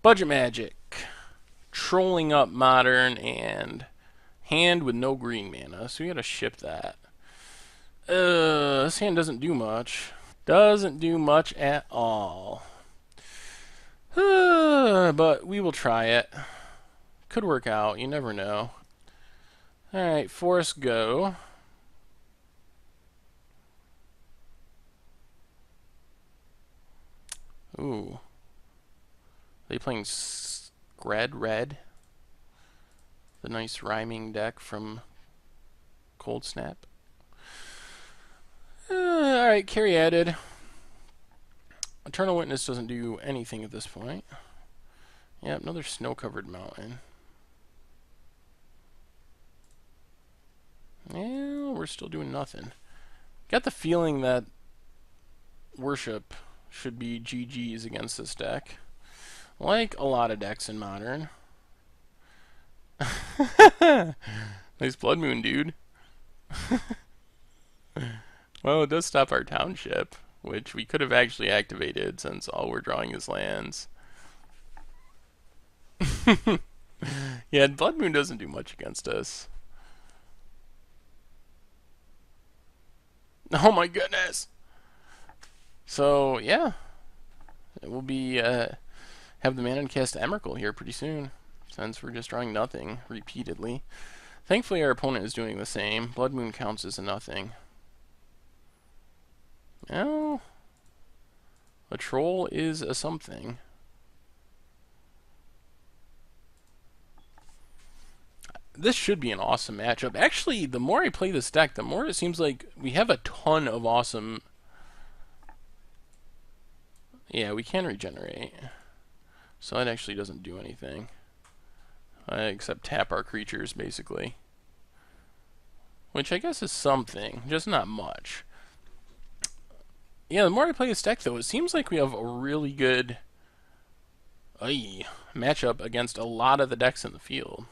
Budget Magic. Trolling up Modern and hand with no green mana, so we gotta ship that. This hand doesn't do much. Doesn't do much at all. But we will try it. Could work out, you never know. Alright, Forest go. Ooh. Are they playing Skred Red? The nice rhyming deck from Cold Snap. Alright, carry added. Eternal Witness doesn't do anything at this point. Yep, another snow-covered mountain. Yeah, we're still doing nothing. Got the feeling that Worship should be GG's against this deck. Like a lot of decks in Modern. Nice Blood Moon, dude. Well, it does stop our township, which we could have actually activated since all we're drawing is lands. Yeah, Blood Moon doesn't do much against us. Oh my goodness! So, yeah. We'll be, have the mana to cast Emrakul here pretty soon, since we're just drawing nothing repeatedly. Thankfully, our opponent is doing the same. Blood Moon counts as a nothing. Well, a troll is a something. This should be an awesome matchup. Actually, the more I play this deck, the more it seems like we have a ton of awesome... Yeah, we can regenerate. So that actually doesn't do anything. Except tap our creatures, basically. Which I guess is something, just not much. Yeah, the more I play this deck, though, it seems like we have a really good matchup against a lot of the decks in the field.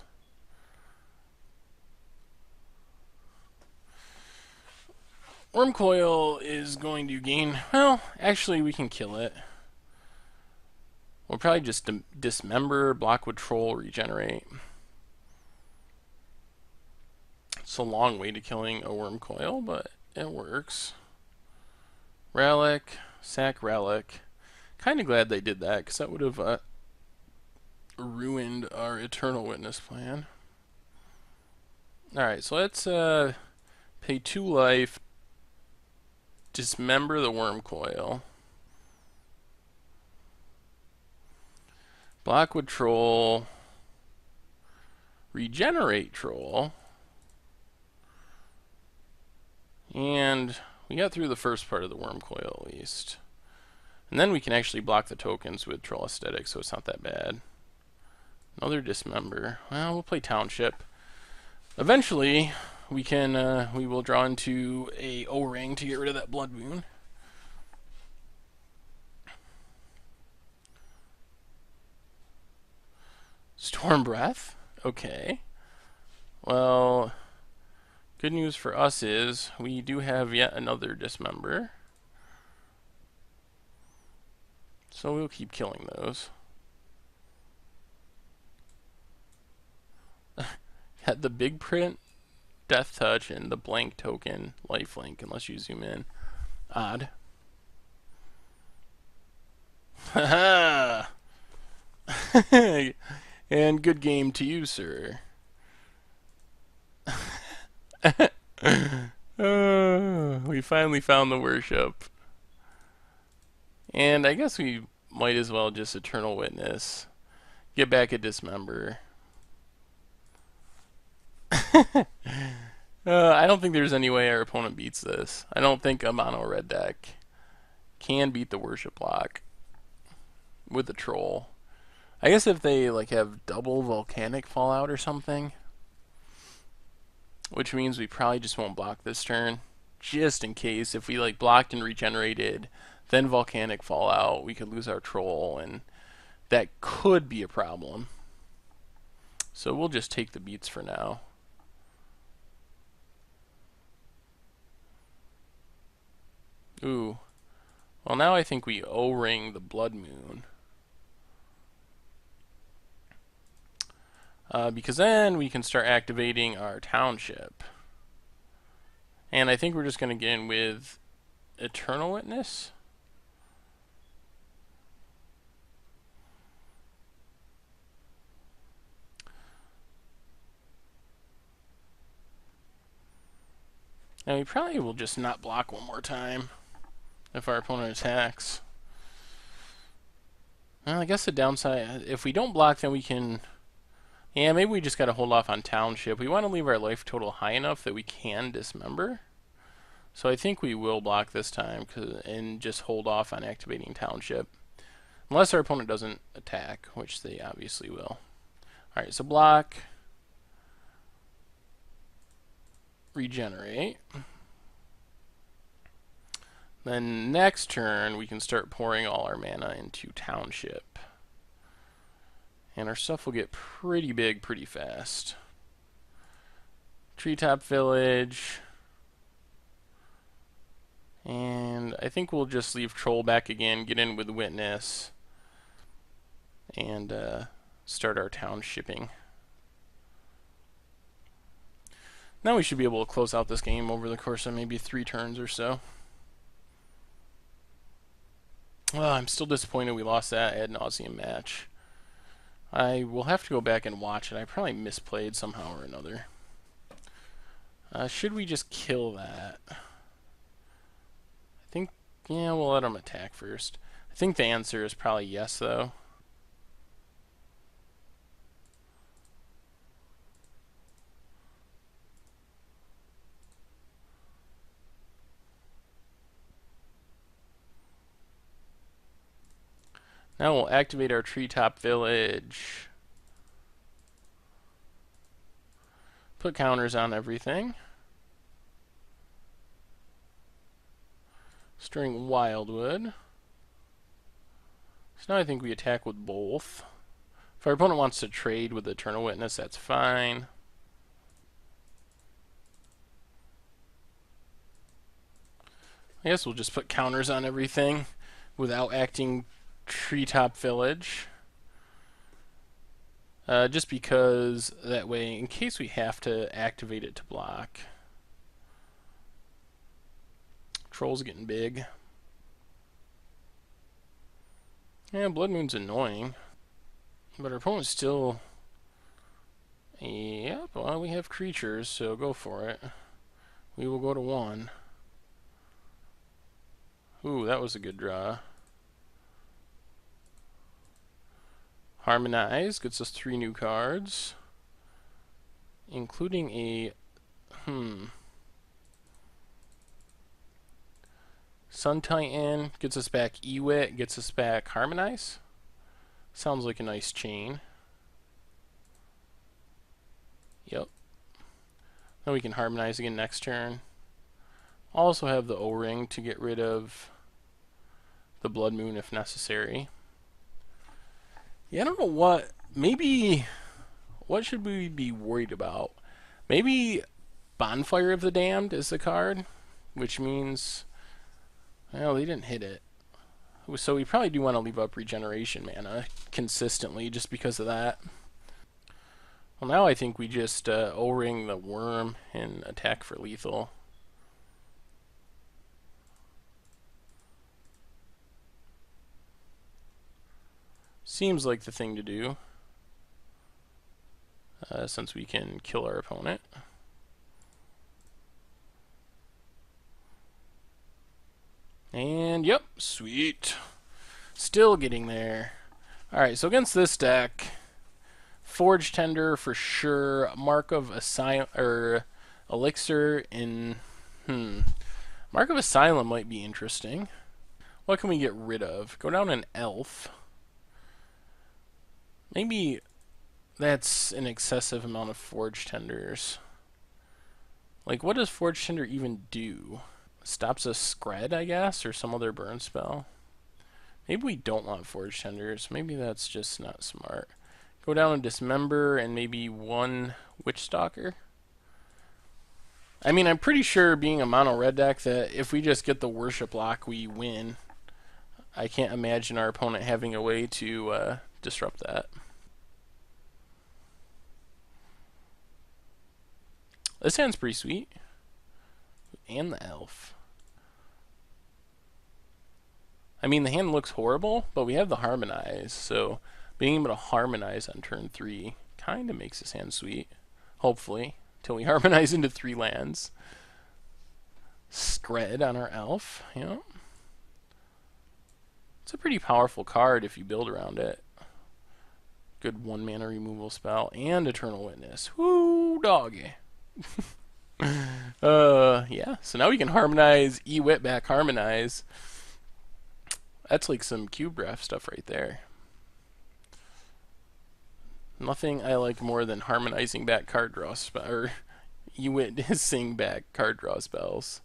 Wormcoil is going to gain... Well, actually, we can kill it. We'll probably just dismember, block with Troll, regenerate. It's a long way to killing a Wormcoil, but it works. Relic, sack Relic. Kind of glad they did that, because that would have ruined our Eternal Witness plan. Alright, so let's pay 2 life, dismember the Wormcoil. Block with Troll. Regenerate Troll. And we got through the first part of the Wormcoil at least. And then we can actually block the tokens with Troll Aesthetic, so it's not that bad. Another Dismember. Well, we'll play Township. Eventually, we will draw into a O-Ring to get rid of that Blood Moon. Storm Breath? Okay. Well, good news for us is we do have yet another Dismember. So we'll keep killing those. Had the big print, Death Touch, and the blank token, Lifelink, unless you zoom in. Odd. Haha! And good game to you, sir. We finally found the worship. And I guess we might as well just Eternal Witness. Get back a Dismember. I don't think there's any way our opponent beats this. I don't think a mono red deck can beat the worship block with the troll. I guess if they like have double volcanic fallout or something, which means we probably just won't block this turn, just in case. If we like blocked and regenerated, then volcanic fallout, we could lose our troll, and that could be a problem. So we'll just take the beats for now. Ooh. Well, now I think we O-ring the Blood Moon. because then we can start activating our township. And I think we're just going to get in with Eternal Witness. And we probably will just not block one more time if our opponent attacks. Well, I guess the downside, if we don't block, then we can... Yeah, maybe we just got to hold off on township. We want to leave our life total high enough that we can dismember. So I think we will block this time and just hold off on activating township. Unless our opponent doesn't attack, which they obviously will. Alright, so block. Regenerate. Then next turn, we can start pouring all our mana into township. And our stuff will get pretty big pretty fast. Treetop Village. And I think we'll just leave Troll back again, get in with Witness, and start our town shipping. Now we should be able to close out this game over the course of maybe 3 turns or so. Well, I'm still disappointed we lost that ad nauseum match. I will have to go back and watch it. I probably misplayed somehow or another. Should we just kill that? I think, yeah, we'll let him attack first. I think the answer is probably yes, though. Now we'll activate our Treetop Village. Put counters on everything. Stirring Wildwood. So now I think we attack with both. If our opponent wants to trade with Eternal Witness, that's fine. I guess we'll just put counters on everything without acting Treetop Village. Just because that way, in case we have to activate it to block. Troll's getting big. Yeah, Blood Moon's annoying. But our opponent's still... Yep, well, we have creatures, so go for it. We will go to 1. Ooh, that was a good draw. Harmonize gets us 3 new cards, including a Sun Titan gets us back Ewit, gets us back Harmonize. Sounds like a nice chain. Yep. Then we can Harmonize again next turn. Also have the O-Ring to get rid of the Blood Moon if necessary. Yeah, I don't know what. Maybe. What should we be worried about? Maybe Bonfire of the Damned is the card, which means. Well, they didn't hit it. So we probably do want to leave up regeneration mana consistently just because of that. Well, now I think we just O-Ring the Worm and attack for lethal. Seems like the thing to do, since we can kill our opponent. And yep, sweet. Still getting there. Alright, so against this deck, Forge Tender for sure, Mark of Asylum, or Elixir in, Mark of Asylum might be interesting. What can we get rid of? Go down an Elf. Maybe that's an excessive amount of Forge Tenders. Like, what does Forge Tender even do? Stops a Skred, I guess, or some other burn spell. Maybe we don't want Forge Tenders. Maybe that's just not smart. Go down and Dismember and maybe 1 Witch Stalker. I mean, I'm pretty sure, being a mono red deck, that if we just get the Worship Lock, we win. I can't imagine our opponent having a way to disrupt that. This hand's pretty sweet. And the elf. I mean, the hand looks horrible, but we have the harmonize, so being able to harmonize on turn 3 kind of makes this hand sweet. Hopefully, till we harmonize into 3 lands. Skred on our elf, you know. It's a pretty powerful card if you build around it. Good 1-mana removal spell and Eternal Witness. Woo, doggy. Yeah, so now we can harmonize, E-Wit back harmonize. That's like some cube ref stuff right there. Nothing I like more than harmonizing back card draw spell, or E-Witnessing back card draw spells.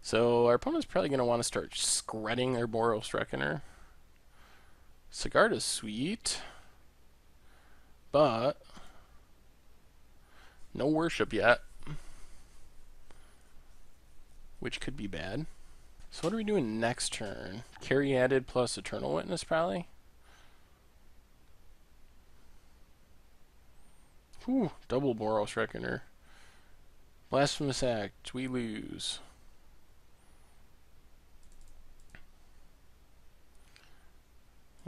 So our opponent's probably going to want to start skredding their Boros Reckoner. Sigarda's sweet, but no worship yet, which could be bad. So what are we doing next turn? Caryatid plus Eternal Witness, probably? Whew, double Boros Reckoner. Blasphemous Act, we lose.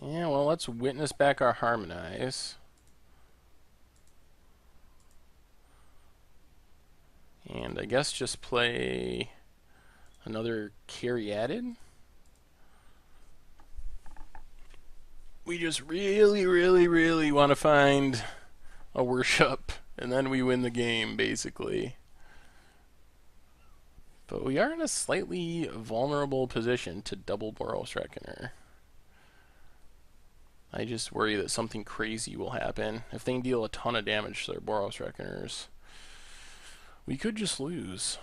Yeah, well, let's witness back our harmonize. And I guess just play another Caryatid. We just really want to find a worship, and then we win the game, basically. But we are in a slightly vulnerable position to double Boros Reckoner. I just worry that something crazy will happen. If they can deal a ton of damage to their Boros Reckoners, we could just lose.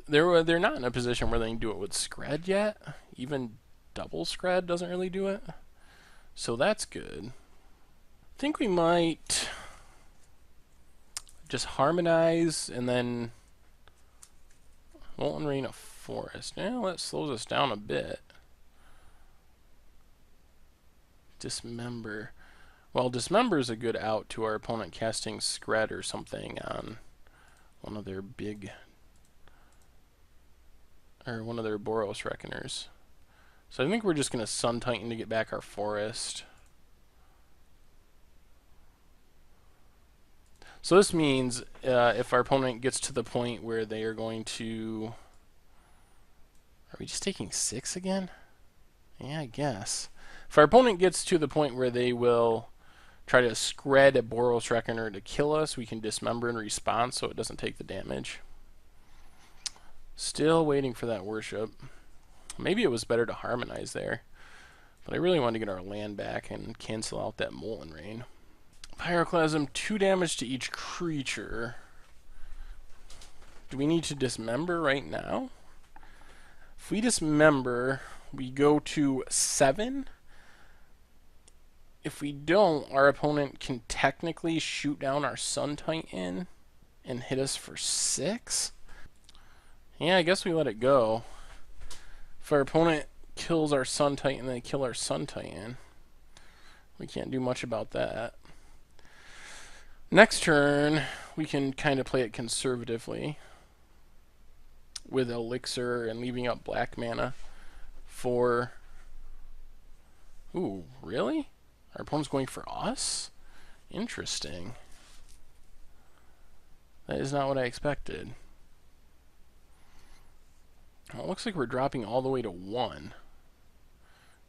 They're not in a position where they can do it with Skred yet. Even double Skred doesn't really do it. So that's good. I think we might just harmonize and then Molten Rain of Forest. Yeah, that slows us down a bit. Dismember. Well, Dismember is a good out to our opponent casting Skred or something on one of their big, or one of their Boros Reckoners. So I think we're just going to Sun Titan to get back our forest. So this means if our opponent gets to the point where they are going to... Are we just taking 6 again? Yeah, I guess. If our opponent gets to the point where they will try to Skred a Boros Reckoner to kill us, we can Dismember in response so it doesn't take the damage. Still waiting for that worship. Maybe it was better to harmonize there. But I really want to get our land back and cancel out that Molten Rain. Pyroclasm, 2 damage to each creature. Do we need to Dismember right now? If we Dismember, we go to 7. If we don't, our opponent can technically shoot down our Sun Titan and hit us for 6. Yeah, I guess we let it go. If our opponent kills our Sun Titan, they kill our Sun Titan. We can't do much about that. Next turn, we can kind of play it conservatively with Elixir and leaving up black mana for... Ooh, really? Our opponent's going for us? Interesting. That is not what I expected. Well, it looks like we're dropping all the way to 1.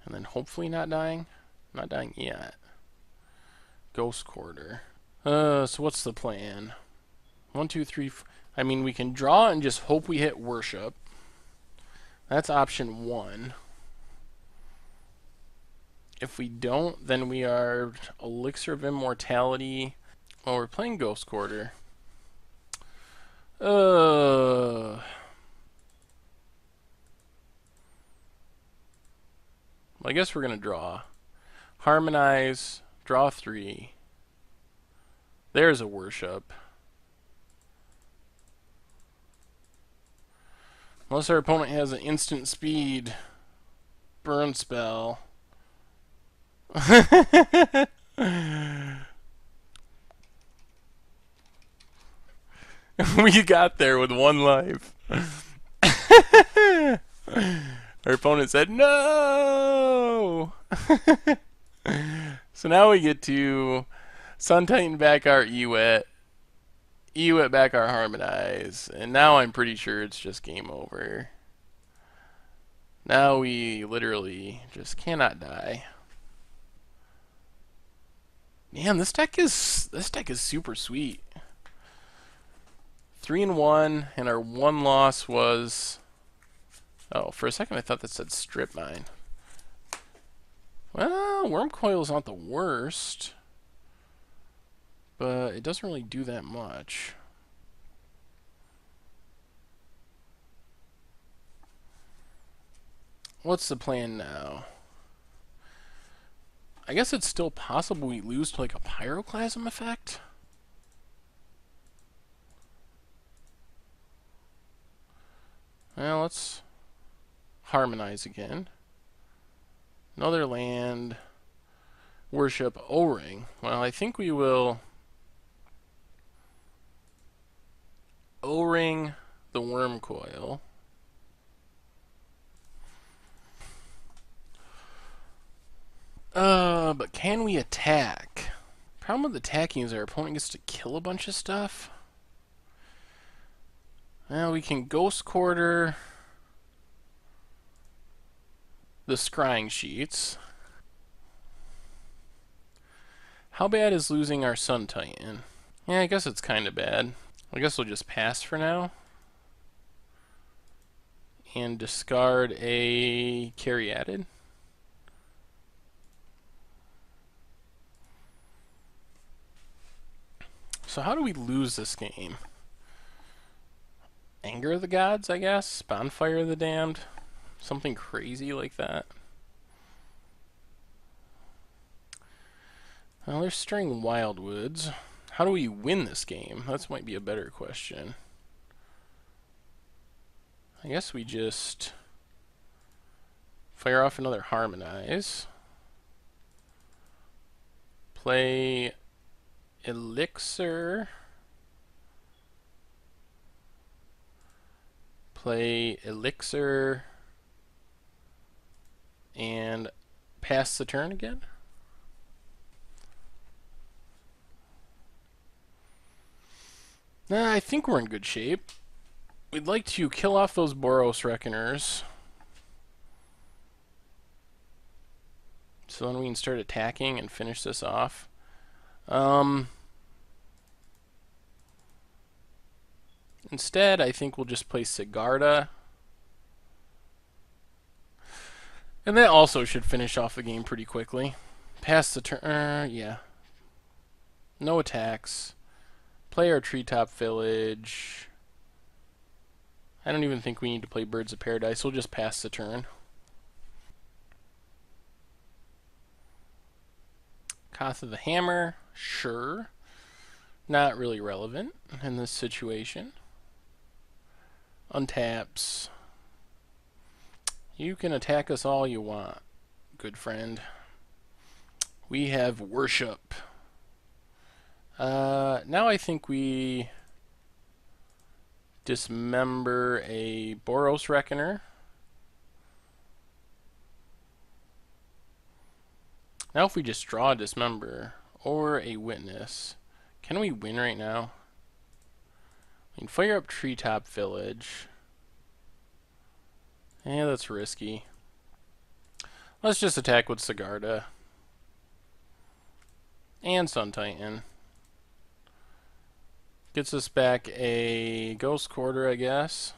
And then hopefully not dying. Not dying yet. Ghost Quarter. So what's the plan? 1, 2, 3, I mean, we can draw and just hope we hit Worship. That's option 1. If we don't, then we are Elixir of Immortality. Well, we're playing Ghost Quarter. I guess we're going to draw. Harmonize, draw 3. There's a Worship. Unless our opponent has an instant speed burn spell. We got there with 1 life. Our opponent said no. So now we get to Sun Titan back our Ewet, Ewet back our Harmonize, and now I'm pretty sure it's just game over. Now we literally just cannot die. Man, this deck is super sweet. 3-1, and our one loss was. Oh, for a second I thought that said Strip Mine. Well, Worm Coil's not the worst, but it doesn't really do that much. What's the plan now? I guess it's still possible we lose to like a Pyroclasm effect. Well, let's Harmonize again. Another land. Worship O-Ring. Well, I think we will O-Ring the Worm Coil. But can we attack? Problem with attacking is our opponent gets to kill a bunch of stuff. Well, we can Ghost Quarter the Scrying Sheets. How bad is losing our Sun Titan? Yeah, I guess it's kind of bad. I guess we'll just pass for now. And discard a Caryatid. So how do we lose this game? Anger of the Gods, I guess? Bonfire of the Damned? Something crazy like that. Well, they're Stirring Wildwoods. How do we win this game? That might be a better question. I guess we just fire off another Harmonize. Play Elixir. Play Elixir. And pass the turn again. I think we're in good shape. We'd like to kill off those Boros Reckoners. So then we can start attacking and finish this off. Instead, I think we'll just play Sigarda. And that also should finish off the game pretty quickly. Pass the turn. Yeah. No attacks. Play our Treetop Village. I don't even think we need to play Birds of Paradise. We'll just pass the turn. Koth of the Hammer. Sure. Not really relevant in this situation. Untaps. You can attack us all you want, good friend. We have Worship. Now I think we dismember a Boros Reckoner. Now if we just draw a Dismember or a Witness, can we win right now? We can fire up Treetop Village. Yeah, that's risky. Let's just attack with Sigarda. And Sun Titan. Gets us back a Ghost Quarter, I guess.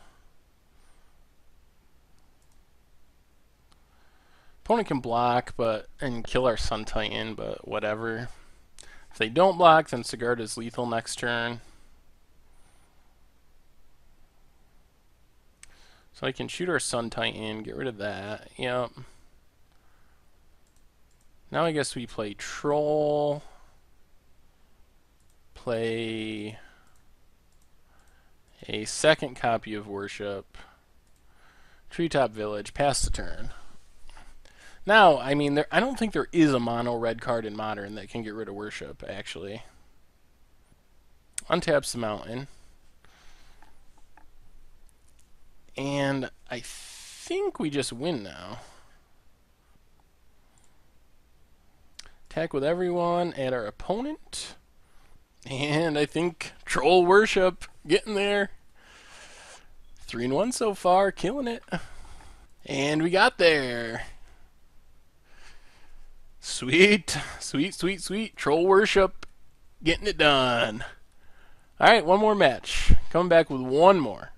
Opponent can block and kill our Sun Titan, but whatever. If they don't block, then Sigarda's lethal next turn. So I can shoot our Sun Titan, get rid of that. Yep. Now I guess we play Troll. Play a second copy of Worship. Treetop Village, pass the turn. Now, I mean, I don't think there is a mono red card in Modern that can get rid of Worship, actually. Untaps the Mountain. I think we just win now. Attack with everyone at our opponent. And I think Troll Worship getting there. 3-1 so far, killing it. And we got there. Sweet, sweet, sweet, sweet. Troll Worship getting it done. Alright, one more match. Coming back with one more.